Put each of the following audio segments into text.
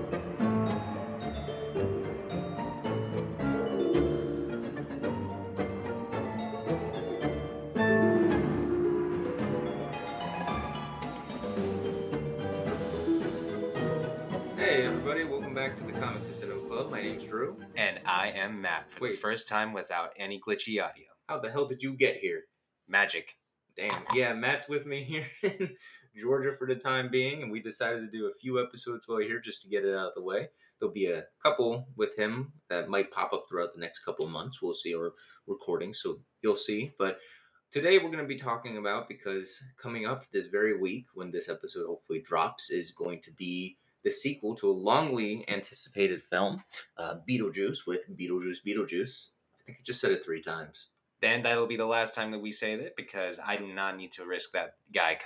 Hey everybody, welcome back to the Comics to Cinema Club. My name's Drew. And I am Matt for the first time without any glitchy audio. How the hell did you get here? Magic. Damn. Yeah, Matt's with me here in Georgia for the time being, and we decided to do a few episodes while here just to get it out of the way. There'll be a couple with him that might pop up throughout the next couple of months. We'll see our recording, so you'll see. But today we're going to be talking about, because coming up this very week when this episode hopefully drops, is going to be the sequel to a longly anticipated film, Beetlejuice, with Beetlejuice Beetlejuice. I think I just said it 3 times. Then that'll be the last time that we say that, because I do not need to risk that guy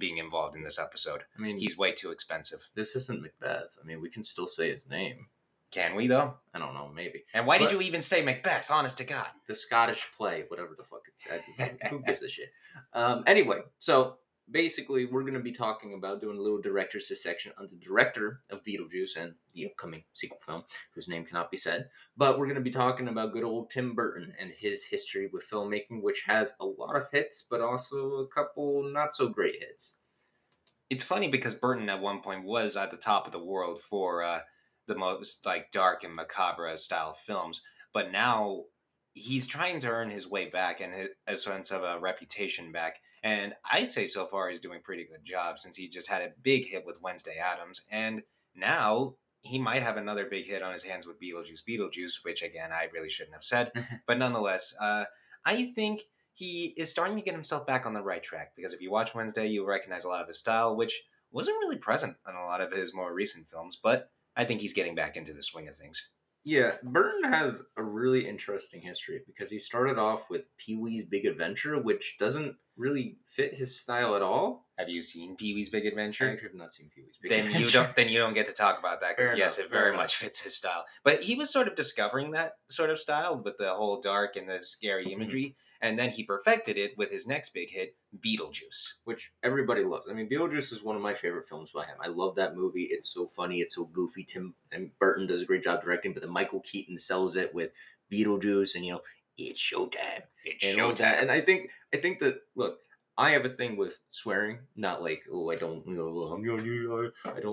being involved in this episode. I mean, he's way too expensive. This isn't Macbeth. I mean, we can still say his name. Can we, though? I don't know, maybe. And why did you even say Macbeth, honest to God? The Scottish play, whatever the fuck it's who gives a shit? Anyway, so basically, we're going to be talking about doing a little director's dissection on the director of Beetlejuice and the upcoming sequel film, whose name cannot be said. But we're going to be talking about good old Tim Burton and his history with filmmaking, which has a lot of hits, but also a couple not so great hits. It's funny because Burton at one point was at the top of the world for the most dark and macabre style films, but now he's trying to earn his way back and a sense of a reputation back. And I say so far he's doing a pretty good job, since he just had a big hit with Wednesday Addams, and now he might have another big hit on his hands with Beetlejuice, which again I really shouldn't have said, but nonetheless, I think he is starting to get himself back on the right track, because if you watch Wednesday, you'll recognize a lot of his style, which wasn't really present in a lot of his more recent films, but I think he's getting back into the swing of things. Yeah, Burton has a really interesting history, because he started off with Pee-wee's Big Adventure, which doesn't really fit his style at all. Have you seen Pee-wee's Big Adventure? I have not seen Pee-wee's Big Adventure. You don't get to talk about that, because yes, it very much fits his style. But he was sort of discovering that sort of style with the whole dark and the scary imagery, and then he perfected it with his next big hit, Beetlejuice, which everybody loves. I mean, Beetlejuice is one of my favorite films by him. I love that movie. It's so funny. It's so goofy. Tim and Burton does a great job directing, but then Michael Keaton sells it with Beetlejuice, and it's showtime. It's showtime. And I think that, look, I have a thing with swearing. Not like, I don't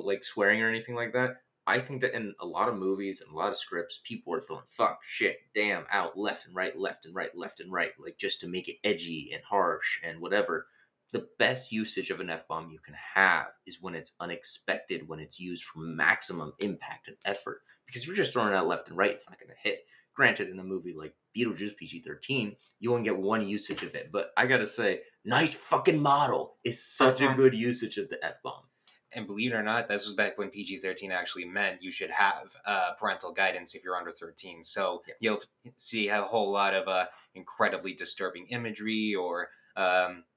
like swearing or anything like that. I think that in a lot of movies and a lot of scripts, people are throwing fuck, shit, damn, out, left and right, left and right, left and right, like just to make it edgy and harsh and whatever. The best usage of an F-bomb you can have is when it's unexpected, when it's used for maximum impact and effort. Because if you're just throwing it out left and right, it's not going to hit. Granted, in a movie like Beetlejuice PG-13, you only get one usage of it. But I gotta say, nice fucking model is such a good usage of the F-bomb. And believe it or not, this was back when PG-13 actually meant you should have parental guidance if you're under 13. So you'll see a whole lot of incredibly disturbing imagery, or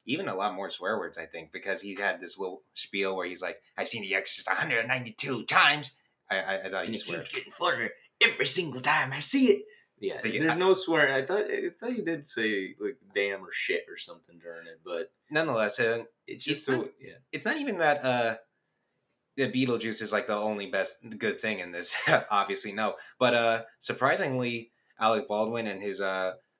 even a lot more swear words, I think, because he had this little spiel where he's like, I've seen The Exorcist 192 times. I thought he swore. It keeps getting funnier every single time I see it. Yeah, there's no swearing. I thought he did say like damn or shit or something during it, but nonetheless, it's just it's not even that the Beetlejuice is like the only good thing in this. Obviously, no. But surprisingly, Alec Baldwin and his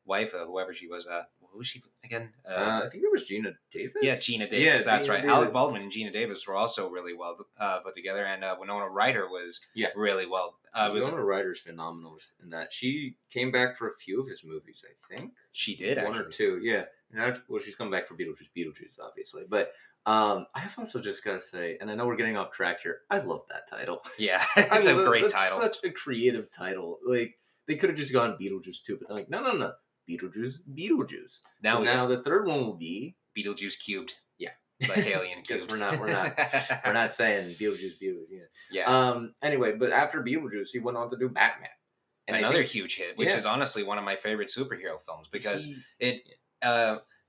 wife, whoever she was, who was she again? I think it was Gina Davis. Yeah, Gina Davis. That's right. Alec Baldwin and Gina Davis were also really well put together, and Winona Ryder was really well. Winona Ryder's phenomenal in that. She came back for a few of his movies, I think. She did, one or two, yeah. And she's come back for Beetlejuice, obviously, but. I've also just got to say, and I know we're getting off track here, I love that title. Yeah, it's a great title. Such a creative title. Like, they could have just gone Beetlejuice 2, but they're like, no. Beetlejuice. Now the third one will be Beetlejuice Cubed. Yeah. Like Alien Cubed. Because we're not saying Beetlejuice. Yeah. Anyway, but after Beetlejuice, he went on to do Batman. And another huge hit, which is honestly one of my favorite superhero films, because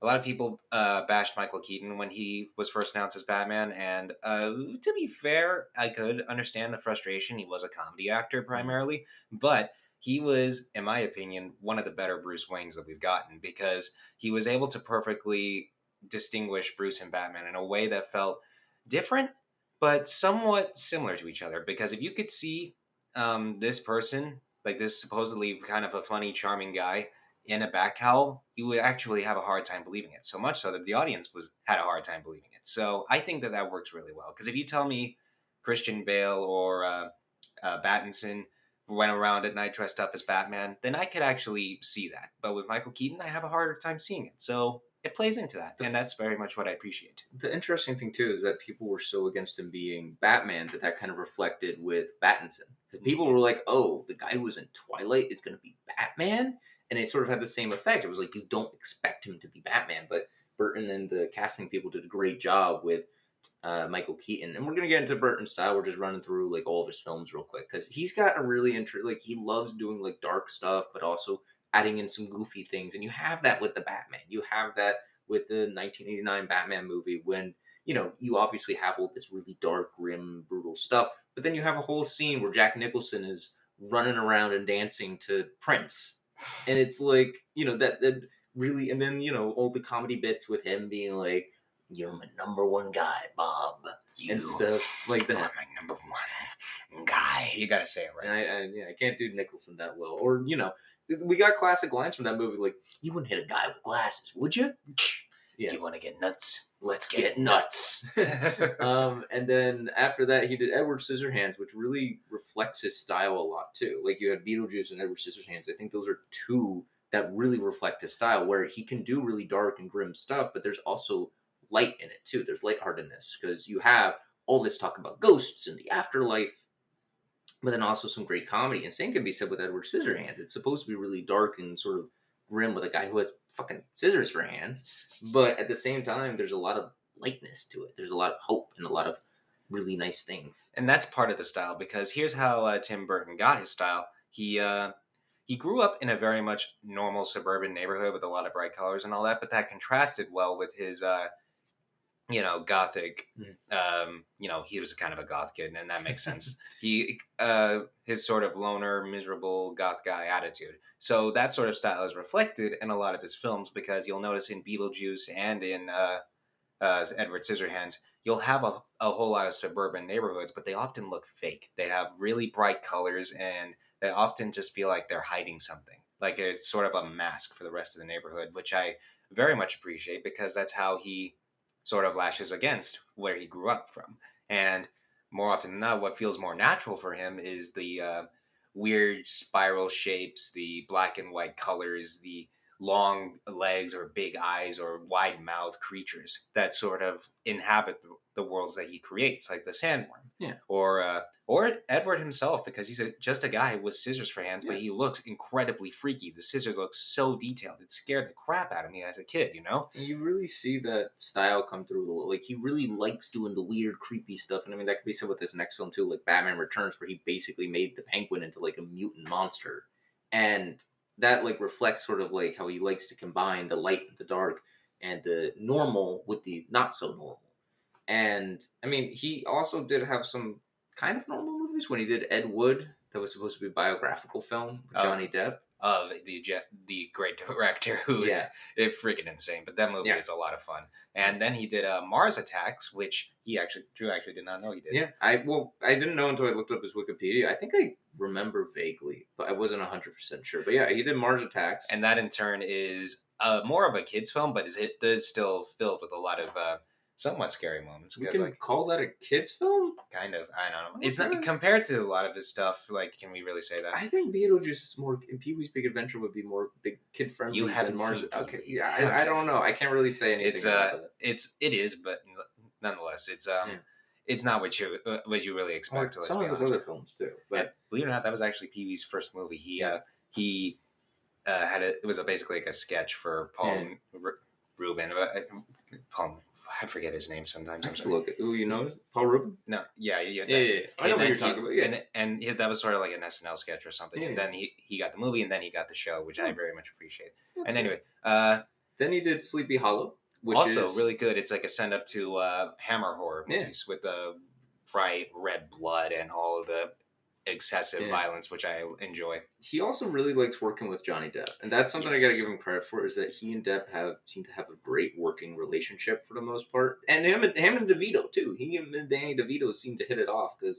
a lot of people bashed Michael Keaton when he was first announced as Batman, and to be fair, I could understand the frustration. He was a comedy actor primarily, but he was, in my opinion, one of the better Bruce Waynes that we've gotten, because he was able to perfectly distinguish Bruce and Batman in a way that felt different, but somewhat similar to each other. Because if you could see this person, like this supposedly kind of a funny, charming guy, in a bat cowl, you would actually have a hard time believing it. So much so that the audience had a hard time believing it. So I think that that works really well. Because if you tell me Christian Bale or Pattinson went around at night dressed up as Batman, then I could actually see that. But with Michael Keaton, I have a harder time seeing it. So it plays into that, The and that's very much what I appreciate. the interesting thing too is that people were so against him being Batman that kind of reflected with Pattinson, because people were like, "Oh, the guy who was in Twilight is going to be Batman," and it sort of had the same effect. It was like you don't expect him to be Batman, but Burton and the casting people did a great job with Michael Keaton, and we're gonna get into Burton's style. We're just running through like all of his films real quick because he's got a really like he loves doing like dark stuff, but also adding in some goofy things, and you have that with the Batman. You have that with the 1989 Batman movie when you obviously have all this really dark, grim, brutal stuff, but then you have a whole scene where Jack Nicholson is running around and dancing to Prince, and it's like that really, and then all the comedy bits with him being like, "You're my number one guy, Bob," and stuff like You're that. my number one guy. You gotta say it And right. I can't do Nicholson that well. Or we got classic lines from that movie like, "You wouldn't hit a guy with glasses, would you?" Yeah, You want to get nuts? let's get nuts. And then after that, he did Edward Scissorhands, which really reflects his style a lot too. Like you had Beetlejuice and Edward Scissorhands. I think those are two that really reflect his style, where he can do really dark and grim stuff, but there's also light in it too. There's lightheartedness because you have all this talk about ghosts and the afterlife, but then also some great comedy. And same can be said with Edward Scissorhands. It's supposed to be really dark and sort of grim with a guy who has fucking scissors for hands, but at the same time, there's a lot of lightness to it. There's a lot of hope and a lot of really nice things. And that's part of the style because here's how Tim Burton got his style. He grew up in a very much normal suburban neighborhood with a lot of bright colors and all that, but that contrasted well with his gothic. He was kind of a goth kid, and that makes sense. His sort of loner, miserable goth guy attitude. So that sort of style is reflected in a lot of his films because you'll notice in Beetlejuice and in Edward Scissorhands, you'll have a whole lot of suburban neighborhoods, but they often look fake. They have really bright colors, and they often just feel like they're hiding something. Like it's sort of a mask for the rest of the neighborhood, which I very much appreciate because that's how he sort of lashes against where he grew up from. And more often than not, what feels more natural for him is the weird spiral shapes, the black and white colors, the long legs or big eyes or wide mouthed creatures that sort of inhabit the worlds that he creates, like the sandworm. Yeah. Or Edward himself, because he's just a guy with scissors for hands, but Yeah. he looks incredibly freaky. The scissors look so detailed; it scared the crap out of me as a kid. And you really see that style come through. Like he really likes doing the weird, creepy stuff, and I mean that could be said with this next film too, like Batman Returns, where he basically made the Penguin into like a mutant monster, and that like reflects sort of like how he likes to combine the light and the dark, and the normal with the not so normal. And I mean, he also did have some kind of normal movies when he did Ed Wood, that was supposed to be a biographical film with Johnny Depp. Of the great director who is Yeah. freaking insane. But that movie Yeah. is a lot of fun. And then he did Mars Attacks, which Drew actually did not know he did. Yeah, I didn't know until I looked up his Wikipedia. I think I remember vaguely, but I wasn't 100% sure. But yeah, he did Mars Attacks. And that in turn is more of a kids film, but it is still filled with a lot of somewhat scary moments. We Because can call that a kids film? kind of, I don't know. It's Okay. not compared to a lot of his stuff. Like, can we really say that? I think Beetlejuice is more. Pee Wee's Big Adventure would be more big kid friendly. You haven't than Mars. seen Okay, Pee-wee. yeah, I don't know. I can't really say anything. It's about it. it is, but nonetheless, it's not what you really expect. Well, some of his other films too, but believe it or not, that was actually Pee Wee's first movie. He had it was basically like a sketch for Paul Rubin. Paul, I forget his name sometimes. I'm sorry. Look, who you know? Paul Rubin? No, yeah. I know what you're talking about. Yeah, and that was sort of like an SNL sketch or something. Yeah. And then he got the movie, and then he got the show, which I very much appreciate. That's and anyway, then he did Sleepy Hollow, which also is really good. It's like a send up to Hammer horror movies with the bright red blood and all of the excessive Yeah. violence, which I enjoy. He also really likes working with Johnny Depp, and that's something I got to Yes, give him credit for. Is that he and Depp seem to have a great working relationship for the most part, and him and DeVito too. He and Danny DeVito seem to hit it off because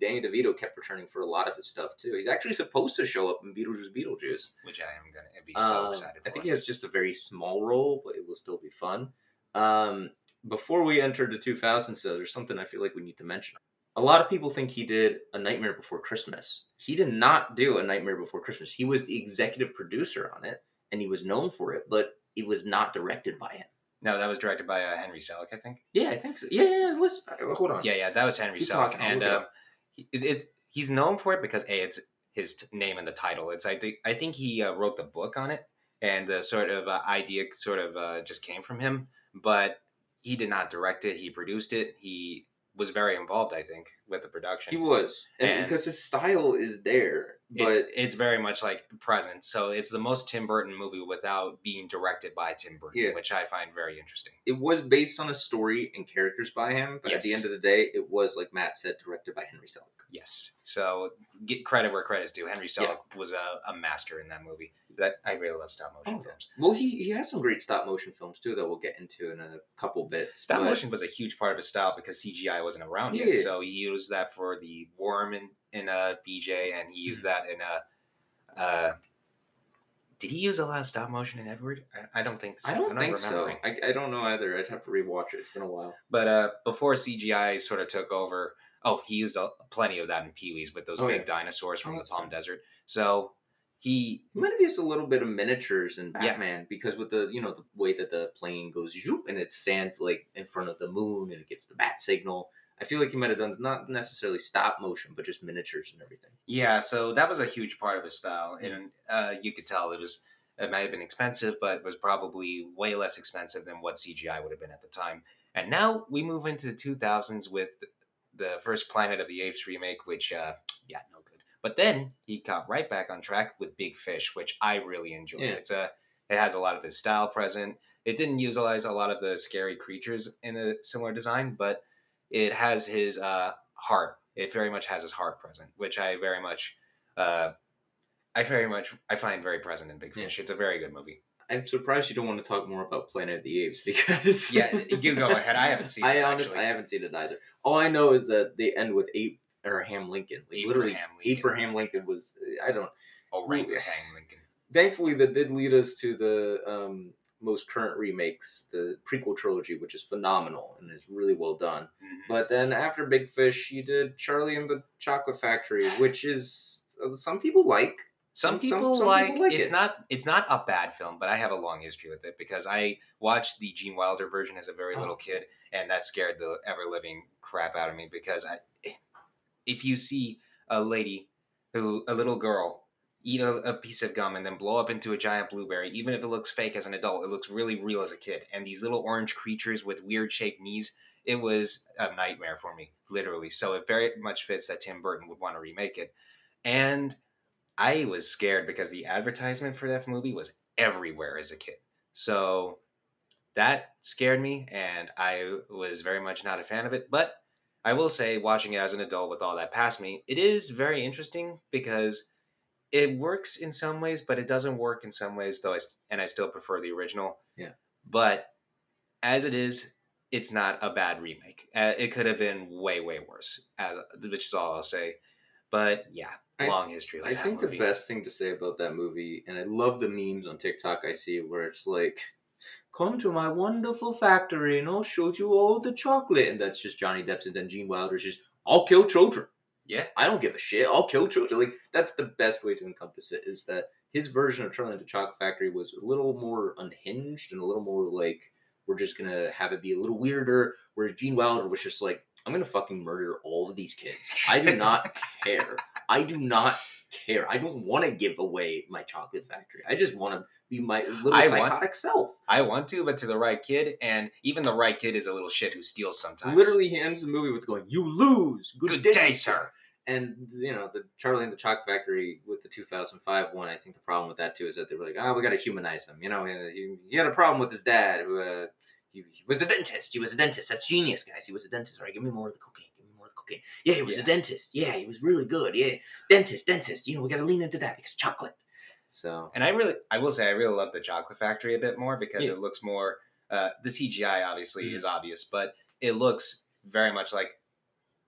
Danny DeVito kept returning for a lot of his stuff too. He's actually supposed to show up in Beetlejuice Beetlejuice. which I am gonna be so excited I think for. he has just a very small role, but it will still be fun. Um, Before we enter the 2000s, so there's something I feel like we need to mention. A lot of people think he did A Nightmare Before Christmas. He did not do A Nightmare Before Christmas. He was the executive producer on it, and he was known for it, but it was not directed by him. No, that was directed by Henry Selick, I think. Yeah, I think so. Yeah, it was. Hold on. Yeah, that was Henry Keep Selick, talking. I'll and look it up. he's known for it because it's his name in the title. It's I think he wrote the book on it, and the sort of idea sort of just came from him, but he did not direct it. He produced it. He was very involved, I think, with the He production, was, and and because his style is there, but it's very much like present. So it's the most Tim Burton movie without being directed by Tim Burton, yeah, which I find very interesting. it was based on a story and characters by him, but at the Yes. end of the day, it was, like Matt said, directed by Henry Selick. Yes. So get credit where credit's due. Henry Yeah. Selick was a master in that movie. That I really love stop motion films. Well, he has some great stop motion films too that we'll get into in a couple bits. Stop but- motion was a huge part of his style because CGI wasn't around Yeah. yet. So he used that for the worm in BJ, and he used that in did he use a lot of stop motion in Edward? I don't think so. I don't I'm not think so. remembering. I don't know either. I'd have to rewatch it. It's been a while. But before CGI sort of took over, he used plenty of that in Pee-wee's with those big dinosaurs from the Palm Desert. So he might have used a little bit of miniatures in Batman because with the the way that the plane goes zoop and it stands like in front of the moon and it gives the bat signal. I feel like he might have done not necessarily stop motion, but just miniatures and everything. Yeah, so that was a huge part of his style, and you could tell it might have been expensive, but it was probably way less expensive than what CGI would have been at the time. And now we move into the 2000s with the first Planet of the Apes remake, which no good. But then he got right back on track with Big Fish, which I really enjoy. Yeah. It has a lot of his style present. It didn't utilize a lot of the scary creatures in a similar design, but it has his heart. It very much has his heart present, which I find very present in Big Fish. It's a very good movie. I'm surprised you don't want to talk more about Planet of the Apes because you go ahead. I haven't seen it. I haven't seen it either. All I know is that they end with Abraham Lincoln. Literally, Abraham Lincoln was orangutan Lincoln. Thankfully, that did lead us to the most current remakes, the prequel trilogy, which is phenomenal and is really well done. Mm-hmm. But then after Big Fish, you did Charlie and the Chocolate Factory, which is some people like. Some people like it's not a bad film, but I have a long history with it because I watched the Gene Wilder version as a very little kid, and that scared the ever living crap out of me because if you see a little girl eat a piece of gum and then blow up into a giant blueberry, even if it looks fake as an adult, it looks really real as a kid. And these little orange creatures with weird shaped knees, it was a nightmare for me, literally. So it very much fits that Tim Burton would want to remake it. And I was scared because the advertisement for that movie was everywhere as a kid. So that scared me, and I was very much not a fan of it. But I will say, watching it as an adult with all that past me, it is very interesting because it works in some ways, but it doesn't work in some ways, and I still prefer the original. Yeah. But as it is, it's not a bad remake. It could have been way, way worse, which is all I'll say. But yeah, long history. I think the best thing to say about that movie, and I love the memes on TikTok I see where it's like, "Come to my wonderful factory and I'll show you all the chocolate," and that's just Johnny Depp's, and then Gene Wilder's just, "I'll kill children." Yeah, I don't give a shit. I'll kill children. Like that's the best way to encompass it. Is that his version of Charlie and the Chocolate Factory was a little more unhinged and a little more like we're just gonna have it be a little weirder. Whereas Gene Wilder was just like, I'm gonna fucking murder all of these kids. I do not care. I do not care. I don't want to give away my chocolate factory. I just want to be my little psychotic self. I want to, but to the right kid, and even the right kid is a little shit who steals sometimes. Literally, he ends the movie with going, "You lose. Good day, sir." And the Charlie and the Chocolate Factory with the 2005 one, I think the problem with that too is that they were like, we got to humanize him. He had a problem with his dad, who he was a dentist. He was a dentist. That's genius, guys. He was a dentist. All right, give me more of the cocaine. cooking. Yeah, he was a Yeah. dentist. Yeah, he was really good. Yeah, dentist. We got to lean into that because chocolate. So And I will say, I really love the Chocolate Factory a bit more because yeah, it looks more. The CGI obviously mhm, is obvious, but it looks very much like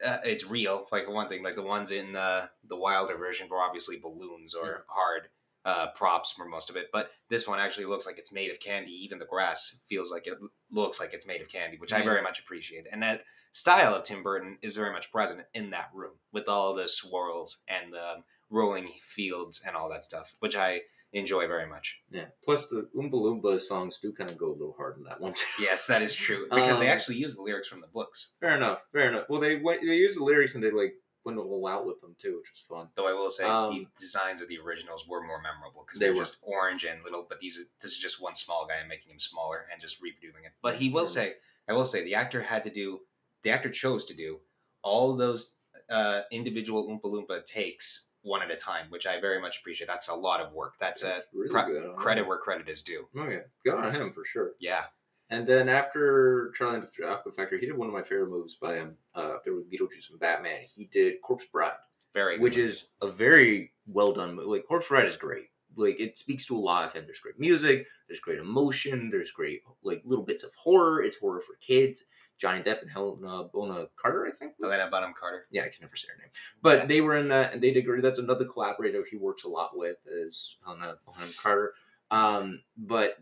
it's real. Like one thing, like the ones in the Wilder version were obviously balloons mhm, or hard props for most of it, but this one actually looks like it's made of candy. Even the grass feels like it looks like it's made of candy, which I yeah. very much appreciate. And that style of Tim Burton is very much present in that room with all the swirls and the rolling fields and all that stuff, which I enjoy very much. Yeah. Plus, the Oompa Loompa songs do kind of go a little hard in that one. Yes, that is true because they um, actually use the lyrics from the books. fair enough. Fair enough. Well, they use the lyrics and they like went all out with them too, which was fun. Though I will say the Um, designs of the originals were more memorable because they they're were. just orange and little. But this is just one small guy and making him smaller and just reproducing it. But Yeah, he will fair enough. say, I will say, the actor chose to do all those individual Oompa Loompa takes one at a time, which I very much appreciate. That's a lot of work. That's That's a really good on credit him. where credit is due. Oh yeah, good on him for sure. Yeah, And then after Charlie and the Chocolate Factory, he did one of my favorite movies by him. There was Beetlejuice and Batman. He did Corpse Bride, very good which movie. is a very well done movie. Like Corpse Bride is great. Like it speaks to a lot of him. There's great music. There's great emotion. There's great like little bits of horror. It's horror for kids. Johnny Depp and Helena Bonham Carter, I think. Helena Bonham Carter. Yeah, I can never say her name. But Yeah. they were in that, and they did great. That's another collaborator he works a lot with, is Helena Bonham Carter. But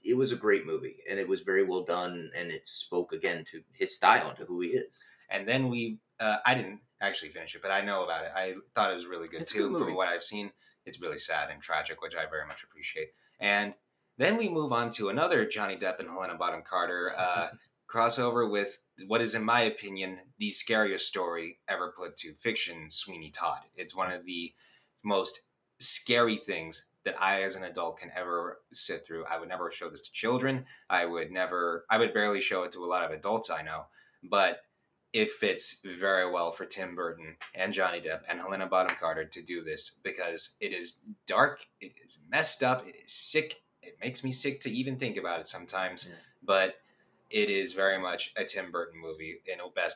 it was a great movie, and it was very well done, and it spoke again to his style and to who he is. And then I didn't actually finish it, but I know about it. I thought it was really good It's a good too. From movie. what I've seen, it's really sad and tragic, which I very much appreciate. And then we move on to another Johnny Depp and Helena Bonham Carter crossover with what is, in my opinion, the scariest story ever put to fiction, Sweeney Todd. It's one of the most scary things that I, as an adult, can ever sit through. I would never show this to children. I would barely show it to a lot of adults I know. But it fits very well for Tim Burton and Johnny Depp and Helena Bonham Carter to do this because it is dark, it is messed up, it is sick. It makes me sick to even think about it sometimes, Yeah. but it is very much a Tim Burton movie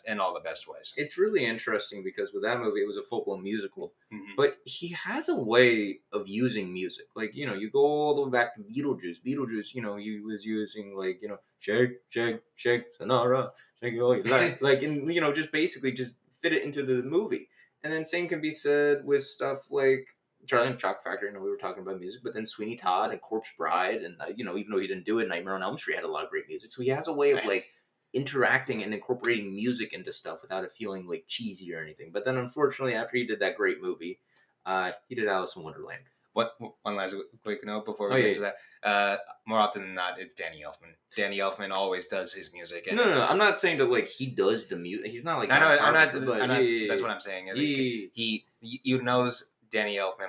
in all the best ways. It's really interesting because with that movie, it was a full blown musical, Mm-hmm. but he has a way of using music. Like you go all the way back to Beetlejuice. Beetlejuice, he was using like shake, shake, shake, Sonora, shake it all you like, like and just basically just fit it into the movie. And then same can be said with stuff like Charlie and the Chocolate Factory. We were talking about music, but then Sweeney Todd and Corpse Bride, and even though he didn't do it, Nightmare on Elm Street had a lot of great music. So he has a way of like interacting and incorporating music into stuff without it feeling like cheesy or anything. But then unfortunately, after he did that great movie, he did Alice in Wonderland. What one last quick note before we Oh get yeah. into that? More often than not, it's Danny Elfman. Danny Elfman always does his music, and No. I'm not saying that like he does the music. He's not like I know, John I'm not. Carpenter, but I'm not. yeah. That's what I'm saying. Yeah. He knows Danny Elfman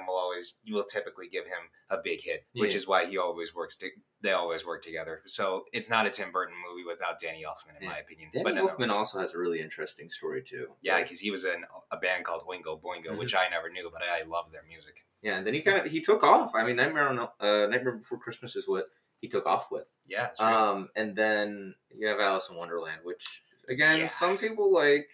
you will typically give him a big hit, which Yeah. is why he always works. They always work together. So it's not a Tim Burton movie without Danny Elfman, in my opinion. Danny But Elfman nonetheless, also has a really interesting story too. yeah, because he was in a band called Oingo Boingo, Mhm. which I never knew, but I love their music. Yeah, and then he took off. I mean, Nightmare Before Christmas is what he took off with. Yeah, that's true. And then you have Alice in Wonderland, which again Yeah. some people like.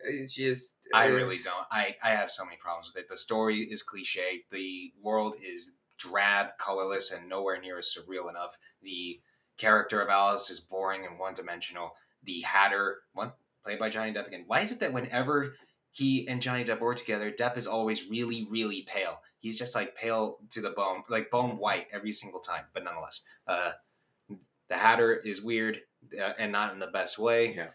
It's just I really don't. I have so many problems with it. The story is cliche. The world is drab, colorless, and nowhere near as surreal enough. The character of Alice is boring and one dimensional. The Hatter, played by Johnny Depp again. Why is it that whenever he and Johnny Depp work together, Depp is always really, really pale? He's just like pale to the bone, like bone white every single time. But nonetheless, the Hatter is weird and not in the best way. Yeah.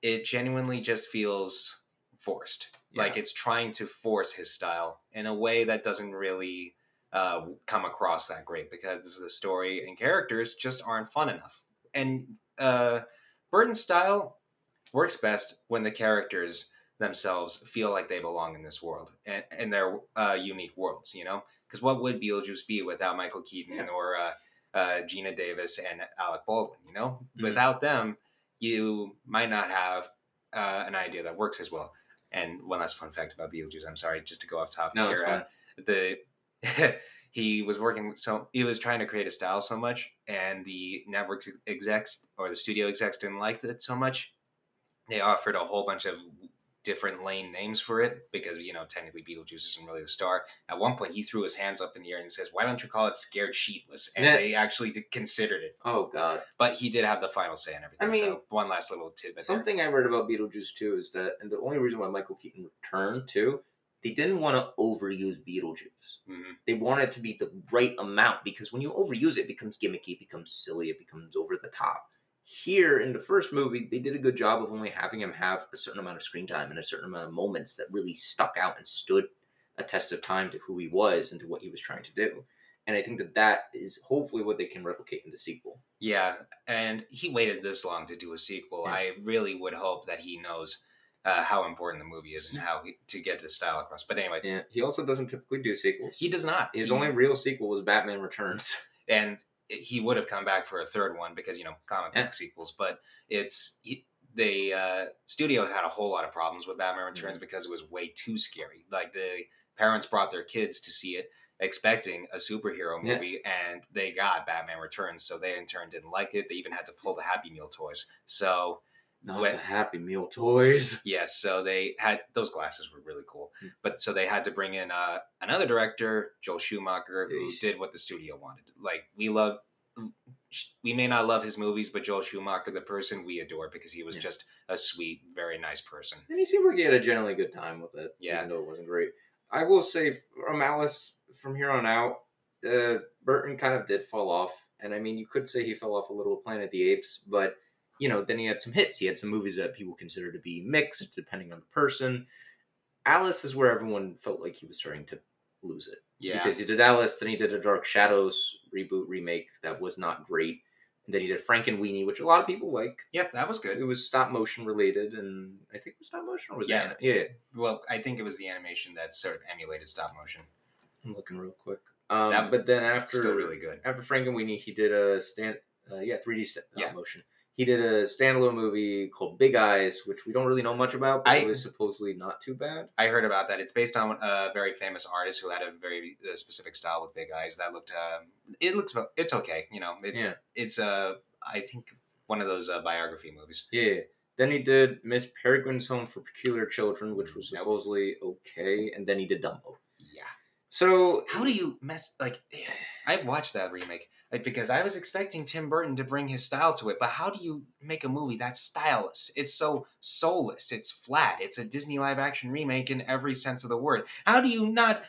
It genuinely just feels forced. Yeah. Like it's trying to force his style in a way that doesn't really come across that great because the story and characters just aren't fun enough. And Burton's style works best when the characters themselves feel like they belong in this world and their unique worlds, Because what would Beetlejuice be without Michael Keaton or Gina Davis and Alec Baldwin, Mm-hmm. Without them, you might not have an idea that works as well. And one last fun fact about Beetlejuice, I'm sorry, just to go off topic No, here. He was trying to create a style so much, and the network execs or the studio execs didn't like it so much. They offered a whole bunch of different lame names for it because technically Beetlejuice isn't really the star. At one point, he threw his hands up in the air and says, "Why don't you call it Scared Sheetless?" And Yeah. they actually considered it. Oh God. But he did have the final say and I everything. mean, So one last little tidbit there. something I read about Beetlejuice too is that, and the only reason why Michael Keaton returned too, they didn't want to overuse Beetlejuice. Mhm. They wanted it to be the right amount because when you overuse it, it becomes gimmicky, it becomes silly, it becomes over the top. Here in the first movie, they did a good job of only having him have a certain amount of screen time and a certain amount of moments that really stuck out and stood a test of time to who he was and to what he was trying to do. And I think that that is hopefully what they can replicate in the sequel. Yeah, and he waited this long to do a sequel. Yeah. I really would hope that he knows how important the movie is and to get his style across. But anyway, Yeah, he also doesn't typically do sequels. he does not. His only real sequel was Batman Returns. And he would have come back for a third one because comic Yeah. book sequels. But the studio had a whole lot of problems with Batman Returns because it was way too scary. Like the parents brought their kids to see it expecting a superhero Yeah. movie, and they got Batman Returns, so they in turn didn't like it. They even had to pull the Happy Meal toys. So Not the Happy Meal toys. yes, so they had those glasses were really cool, Hmm. but so they had to bring in another director, Joel Schumacher, who Yeesh. did what the studio wanted. Like we may not love his movies, but Joel Schumacher, the person, we adore because he was Yeah. just a sweet, very nice person. And he seemed like he had a generally good time with it, Yeah. even though it wasn't great. I will say, from Alice, from here on out, Burton kind of did fall off. And I mean, you could say he fell off a little with Planet of the Apes, but, then he had some hits. He had some movies that people consider to be mixed, depending on the person. Alice is where everyone felt like he was starting to lose it. Yeah. Because he did Alice, then he did a Dark Shadows reboot remake that was not great. And then he did Frankenweenie, which a lot of people like. Yep, that was good. It was stop motion related, and I think it was stop motion, or was Yeah. it? Yeah. Well, I think it was the animation that sort of emulated stop motion. I'm looking real quick. That But then after still really good. After Frankenweenie, he did a 3D motion. He did a standalone movie called Big Eyes, which we don't really know much about, but it was supposedly not too bad. I heard about that. It's based on a very famous artist who had a very specific style with big eyes. That looked, it's okay. It's I think one of those biography movies. Yeah. Then he did Miss Peregrine's Home for Peculiar Children, which was supposedly okay, and then he did Dumbo. Yeah. So how do you I watched that remake because I was expecting Tim Burton to bring his style to it, but how do you make a movie that's styleless? It's so soulless. It's flat. It's a Disney live action remake in every sense of the word. How do you not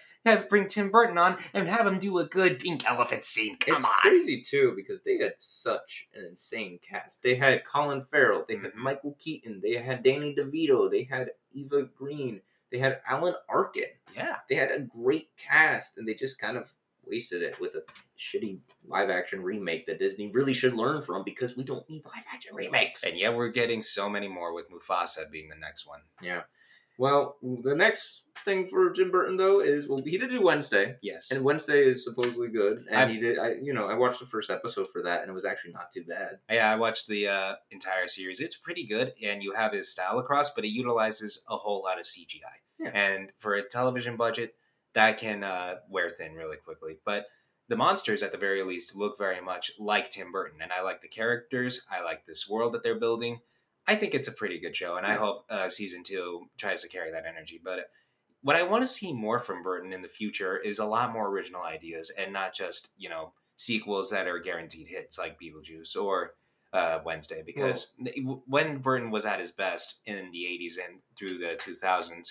bring Tim Burton on and have him do a good pink elephant scene? Come on. It's crazy too because they had such an insane cast. They had Colin Farrell, they had Michael Keaton, they had Danny DeVito, they had Eva Green, they had Alan Arkin. Yeah. They had a great cast, and they just kind of wasted it with a shitty live-action remake that Disney really should learn from because we don't need live-action remakes. And yet we're getting so many more with Mufasa being the next one. Yeah. Well, the next thing for Tim Burton, though, is, he did do Wednesday. Yes. And Wednesday is supposedly good. And I watched the first episode for that, and it was actually not too bad. Yeah, I watched the entire series. It's pretty good, and you have his style across, but it utilizes a whole lot of CGI. Yeah. And for a television budget, that can wear thin really quickly. But the monsters, at the very least, look very much like Tim Burton. And I like the characters. I like this world that they're building. I think it's a pretty good show, and I hope season 2 tries to carry that energy. But what I want to see more from Burton in the future is a lot more original ideas and not just, sequels that are guaranteed hits like Beetlejuice or Wednesday. Because when Burton was at his best in the 80s and through the 2000s,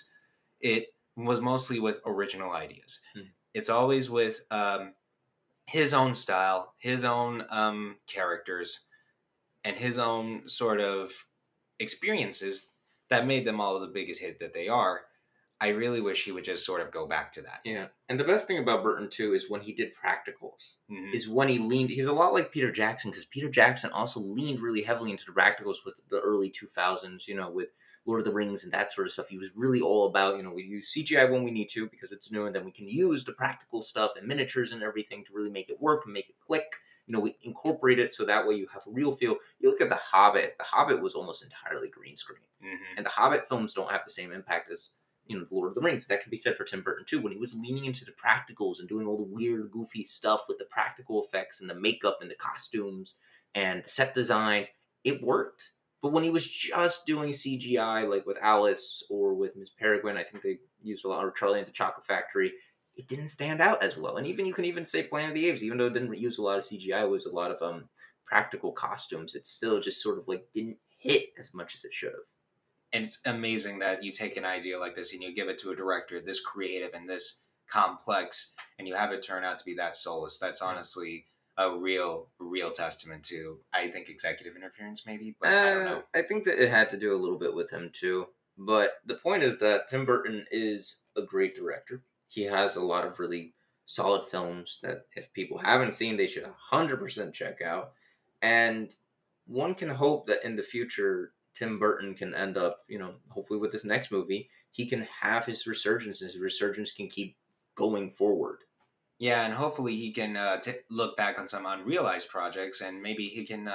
it was mostly with original ideas. It's always with his own style, his own characters, and his own sort of experiences that made them all the biggest hit that they are. I really wish he would just sort of go back to that. Yeah. And the best thing about Burton, too, is when he did practicals. Mhm. Is when he leaned... He's a lot like Peter Jackson, because Peter Jackson also leaned really heavily into the practicals with the early 2000s, with Lord of the Rings and that sort of stuff. He was really all about, we use CGI when we need to because it's new, and then we can use the practical stuff and miniatures and everything to really make it work and make it click. We incorporate it so that way you have a real feel. You look at The Hobbit. The Hobbit was almost entirely green screen. Mm-hmm. And the Hobbit films don't have the same impact as, The Lord of the Rings. That can be said for Tim Burton, too. When he was leaning into the practicals and doing all the weird, goofy stuff with the practical effects and the makeup and the costumes and the set designs, it worked. But when he was just doing CGI, like with Alice or with Miss Peregrine. I think they used a lot, or Charlie and the Chocolate Factory. It didn't stand out as well. And even you can even say Planet of the Apes, even though it didn't use a lot of CGI, it was a lot of practical costumes. It still just sort of like didn't hit as much as it should have. And it's amazing that you take an idea like this and you give it to a director this creative and this complex, and you have it turn out to be that soulless. That's honestly a real testament to, I think, executive interference, maybe, but I don't know. I think that it had to do a little bit with him too. But the point is that Tim Burton is a great director. He has a lot of really solid films that if people haven't seen, they should 100% check out. And one can hope that in the future, Tim Burton can end up, hopefully with this next movie, he can have his resurgence, and his resurgence can keep going forward. Yeah, and hopefully he can look back on some unrealized projects, and maybe he can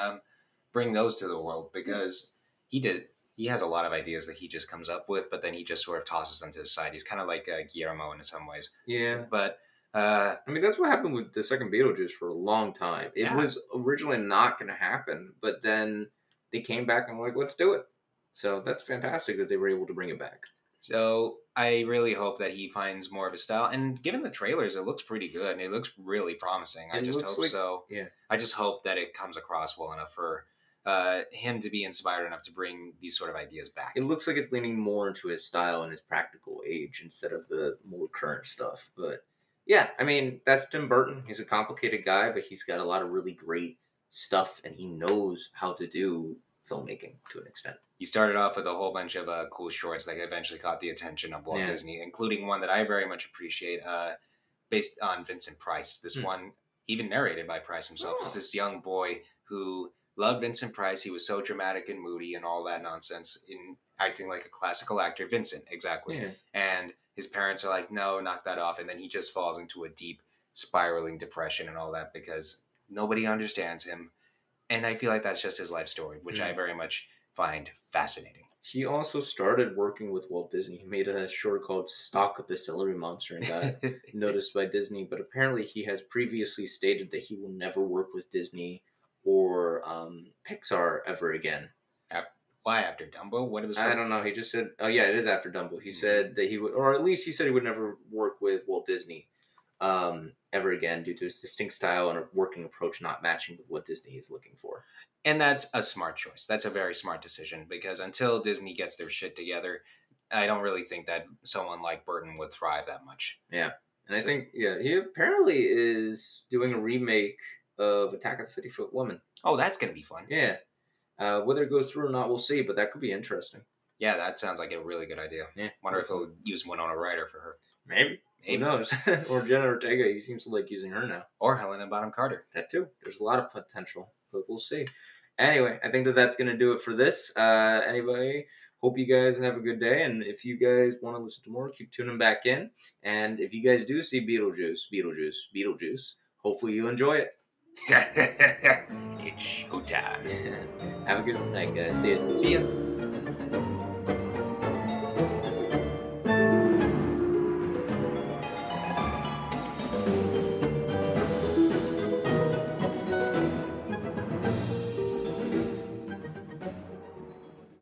bring those to the world, because he has a lot of ideas that he just comes up with, but then he just sort of tosses them to the side. He's kind of like Guillermo in some ways. Yeah. But I mean, that's what happened with the second Beetlejuice for a long time. It Yeah. was originally not going to happen, but then they came back and were like, let's do it. So that's fantastic that they were able to bring it back. So I really hope that he finds more of his style. And given the trailers, it looks pretty good, and it looks really promising. I It just looks hope like- so. Yeah. I just hope that it comes across well enough for him to be inspired enough to bring these sort of ideas back. It looks like it's leaning more into his style and his practical age instead of the more current stuff. But yeah, I mean, that's Tim Burton. He's a complicated guy, but he's got a lot of really great stuff, and he knows how to do filmmaking to an extent. He started off with a whole bunch of cool shorts that eventually caught the attention of Walt Yeah. Disney, including one that I very much appreciate, based on Vincent Price. This one, even narrated by Price himself, is this young boy who loved Vincent Price. He was so dramatic and moody and all that nonsense in acting like a classical actor. Vincent, exactly. Yeah. And his parents are like, no, knock that off. And then he just falls into a deep spiraling depression and all that because nobody understands him. And I feel like that's just his life story, which I very much find fascinating. He also started working with Walt Disney. He made a short called Stalk of the Celery Monster and got noticed by Disney. But apparently he has previously stated that he will never work with Disney or Pixar ever again. Why after Dumbo? What was I don't know. He just said, oh yeah, it is after Dumbo. He said that he would, or at least he said he would never work with Walt Disney ever again due to his distinct style and a working approach not matching with what Disney is looking for. And that's a smart choice. That's a very smart decision because until Disney gets their shit together, I don't really think that someone like Burton would thrive that much. Yeah. And I think, he apparently is doing a remake of Attack of the 50-Foot Woman. Oh, that's going to be fun. Yeah. Whether it goes through or not, we'll see, but that could be interesting. Yeah, that sounds like a really good idea. Yeah. Wonder if he'll use Winona Ryder for her. Maybe. Who knows? Or Jenna Ortega. He seems to like using her now. Or Helena Bonham Carter. That too. There's a lot of potential, but we'll see. Anyway, I think that's going to do it for this. Anyway, hope you guys have a good day. And if you guys want to listen to more, keep tuning back in. And if you guys do see Beetlejuice, hopefully you enjoy it. It's showtime. Have a good night, guys. See ya. See ya.